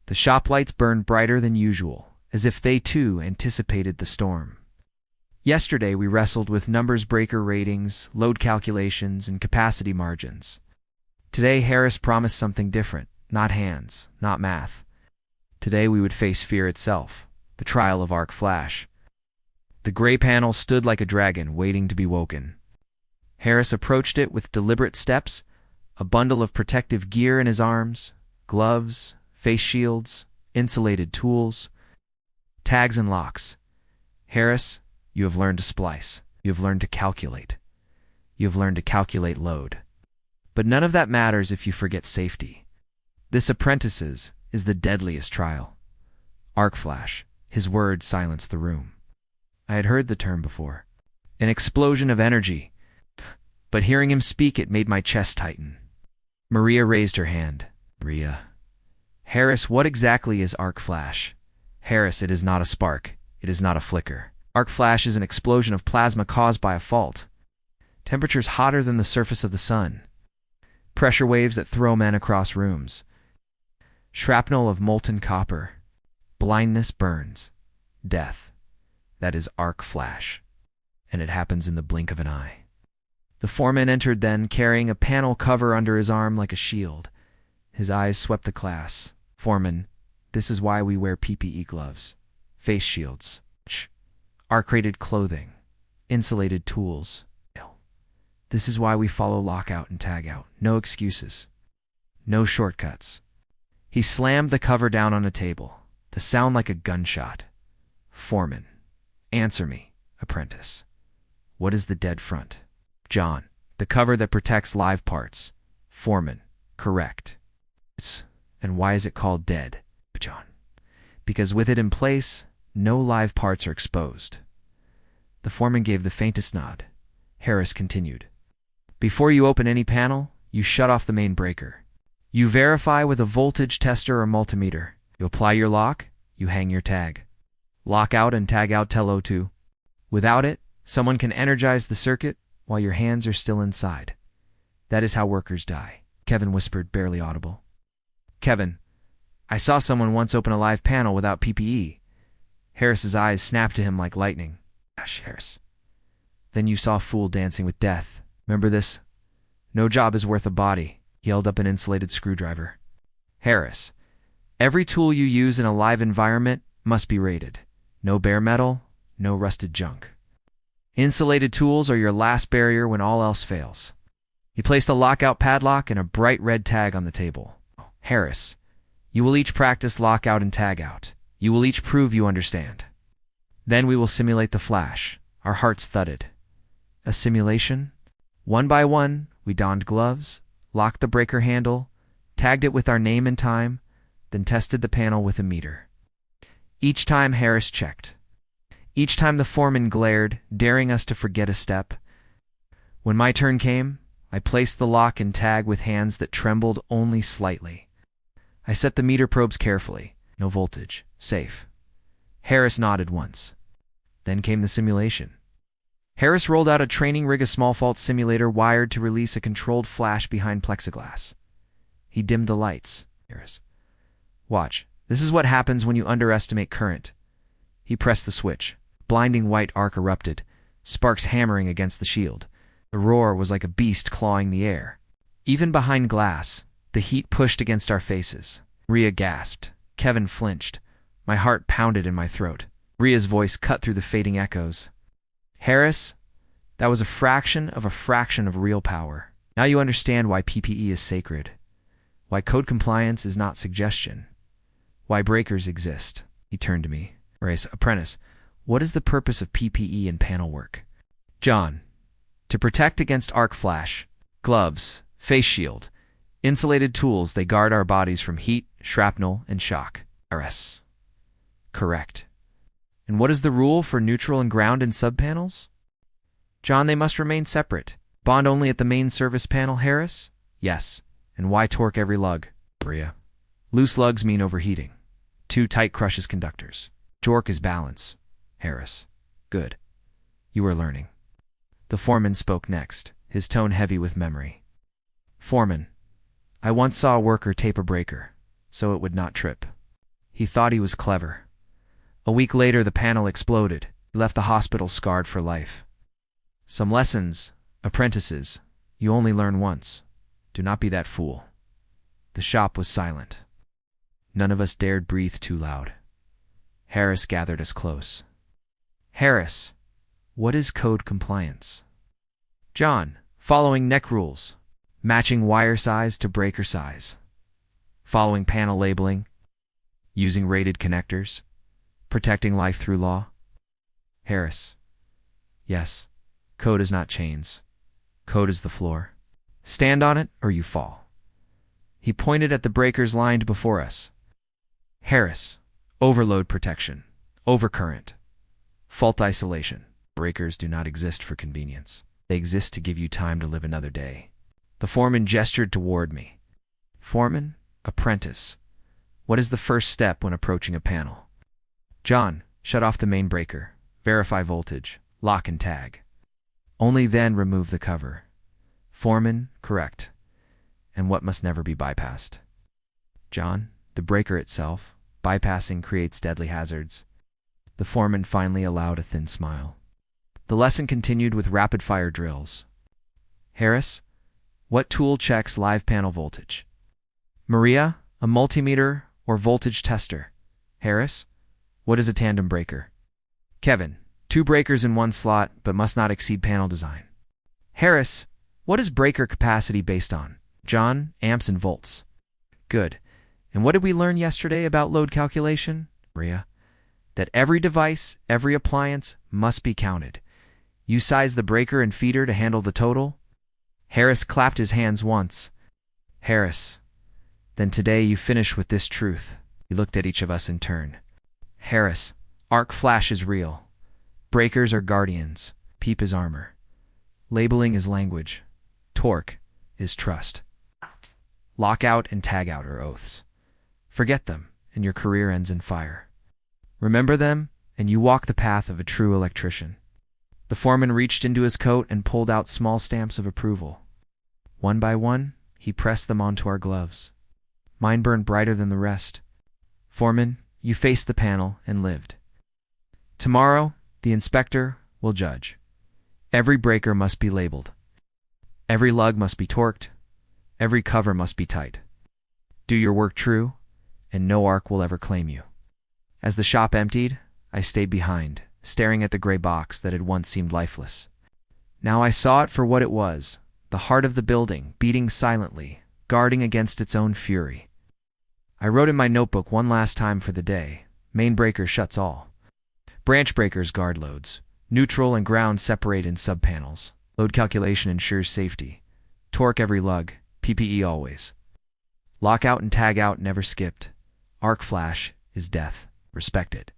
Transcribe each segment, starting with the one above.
The shop lights burned brighter than usual, as if they too anticipated the storm. Yesterday we wrestled with numbers breaker ratings, load calculations, and capacity margins. Today Harris promised something different, not hands, not math. Today we would face fear itself, the trial of arc flash. The gray panel stood like a dragon waiting to be woken. Harris approached it with deliberate steps, a bundle of protective gear in his arms, gloves, face shields, insulated tools, tags and locks. Harris, you have learned to splice. You have learned to calculate. You have learned to calculate load. But none of that matters if you forget safety. This apprentice's is the deadliest trial. Arc flash. His words silenced the room. I had heard the term before. An explosion of energy. But hearing him speak, it made my chest tighten. Maria raised her hand. Maria. Harris, what exactly is arc flash? Harris, it is not a spark. It is not a flicker. Arc flash is an explosion of plasma caused by a fault. Temperatures hotter than the surface of the sun. Pressure waves that throw men across rooms. Shrapnel of molten copper. Blindness, burns. Death. That is arc flash. And it happens in the blink of an eye. The foreman entered then, carrying a panel cover under his arm like a shield. His eyes swept the class. Foreman, this is why we wear PPE gloves, face shields, arc-rated clothing, insulated tools. This is why we follow Lockout and Tagout. No excuses. No shortcuts. He slammed the cover down on a table, the sound like a gunshot. Foreman, answer me, apprentice. What is the dead front? John, the cover that protects live parts. Foreman, correct. And why is it called dead? John, because with it in place, no live parts are exposed. The foreman gave the faintest nod. Harris continued. Before you open any panel, you shut off the main breaker. You verify with a voltage tester or multimeter. You apply your lock, you hang your tag. Lockout and Tagout tell O2. Without it, someone can energize the circuit while your hands are still inside. That is how workers die. Kevin whispered, barely audible. Kevin, I saw someone once open a live panel without PPE. Harris's eyes snapped to him like lightning. Gosh, Harris. Then you saw a fool dancing with death. Remember this? No job is worth a body. He held up an insulated screwdriver. Harris, every tool you use in a live environment must be rated. No bare metal, no rusted junk. Insulated tools are your last barrier when all else fails. He placed a lockout padlock and a bright red tag on the table. Harris, you will each practice lockout and tagout. You will each prove you understand. Then we will simulate the flash. Our hearts thudded. A simulation? One by one, we donned gloves, locked the breaker handle, tagged it with our name and time, then tested the panel with a meter. Each time Harris checked. Each time the foreman glared, daring us to forget a step. When my turn came, I placed the lock and tag with hands that trembled only slightly. I set the meter probes carefully. No voltage. Safe. Harris nodded once. Then came the simulation. Harris rolled out a training rig, a small fault simulator wired to release a controlled flash behind plexiglass. He dimmed the lights. Harris. Watch. This is what happens when you underestimate current. He pressed the switch. Blinding white arc erupted, sparks hammering against the shield. The roar was like a beast clawing the air. Even behind glass, the heat pushed against our faces. Rhea gasped. Kevin flinched. My heart pounded in my throat. Rhea's voice cut through the fading echoes. Harris, that was a fraction of real power. Now you understand why PPE is sacred. Why code compliance is not suggestion. Why breakers exist. He turned to me. Harris, apprentice, what is the purpose of PPE in panel work? John, to protect against arc flash. Gloves, face shield, insulated tools, they guard our bodies from heat, shrapnel, and shock. Harris. Correct. And what is the rule for neutral and ground in subpanels? John, they must remain separate. Bond only at the main service panel, Harris? Yes. And why torque every lug? Bria. Loose lugs mean overheating. Too tight crushes conductors. Jork is balance. Harris. Good. You are learning. The foreman spoke next, his tone heavy with memory. Foreman, I once saw a worker tape a breaker, so it would not trip. He thought he was clever. A week later, the panel exploded. He left the hospital scarred for life. Some lessons, apprentices, you only learn once. Do not be that fool. The shop was silent. None of us dared breathe too loud. Harris gathered us close. Harris, what is code compliance? John, following neck rules, matching wire size to breaker size, following panel labeling, using rated connectors, protecting life through law. Harris, yes, code is not chains. Code is the floor. Stand on it or you fall. He pointed at the breakers lined before us. Harris, overload protection, overcurrent, fault isolation. Breakers do not exist for convenience. They exist to give you time to live another day. The foreman gestured toward me. Foreman, apprentice, what is the first step when approaching a panel? John, shut off the main breaker, verify voltage, lock and tag. Only then remove the cover. Foreman, correct. And what must never be bypassed? John, the breaker itself. Bypassing creates deadly hazards. The foreman finally allowed a thin smile. The lesson continued with rapid-fire drills. Harris, what tool checks live panel voltage? Maria, a multimeter or voltage tester. Harris, what is a tandem breaker? Kevin, 2 breakers in one slot but must not exceed panel design. Harris, what is breaker capacity based on? John, amps and volts. Good. And what did we learn yesterday about load calculation? Maria, that every device, every appliance must be counted. You size the breaker and feeder to handle the total? Harris clapped his hands once. Harris, then today you finish with this truth. He looked at each of us in turn. Harris, arc flash is real. Breakers are guardians. PEEP is armor. Labeling is language. Torque is trust. Lockout and Tagout are oaths. Forget them, and your career ends in fire. Remember them, and you walk the path of a true electrician. The foreman reached into his coat and pulled out small stamps of approval. One by one, he pressed them onto our gloves. Mine burned brighter than the rest. Foreman, you faced the panel and lived. Tomorrow, the inspector will judge. Every breaker must be labeled. Every lug must be torqued. Every cover must be tight. Do your work true, and no arc will ever claim you. As the shop emptied, I stayed behind, staring at the gray box that had once seemed lifeless. Now I saw it for what it was, the heart of the building, beating silently, guarding against its own fury. I wrote in my notebook one last time for the day. Main breaker shuts all. Branch breakers guard loads. Neutral and ground separate in subpanels. Load calculation ensures safety. Torque every lug. PPE always. Lockout and Tagout never skipped. Arc flash is death. Respected.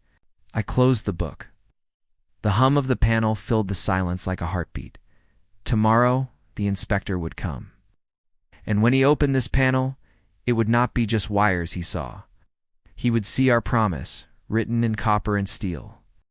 I closed the book. The hum of the panel filled the silence like a heartbeat. Tomorrow, the inspector would come. And when he opened this panel, it would not be just wires he saw. He would see our promise, written in copper and steel.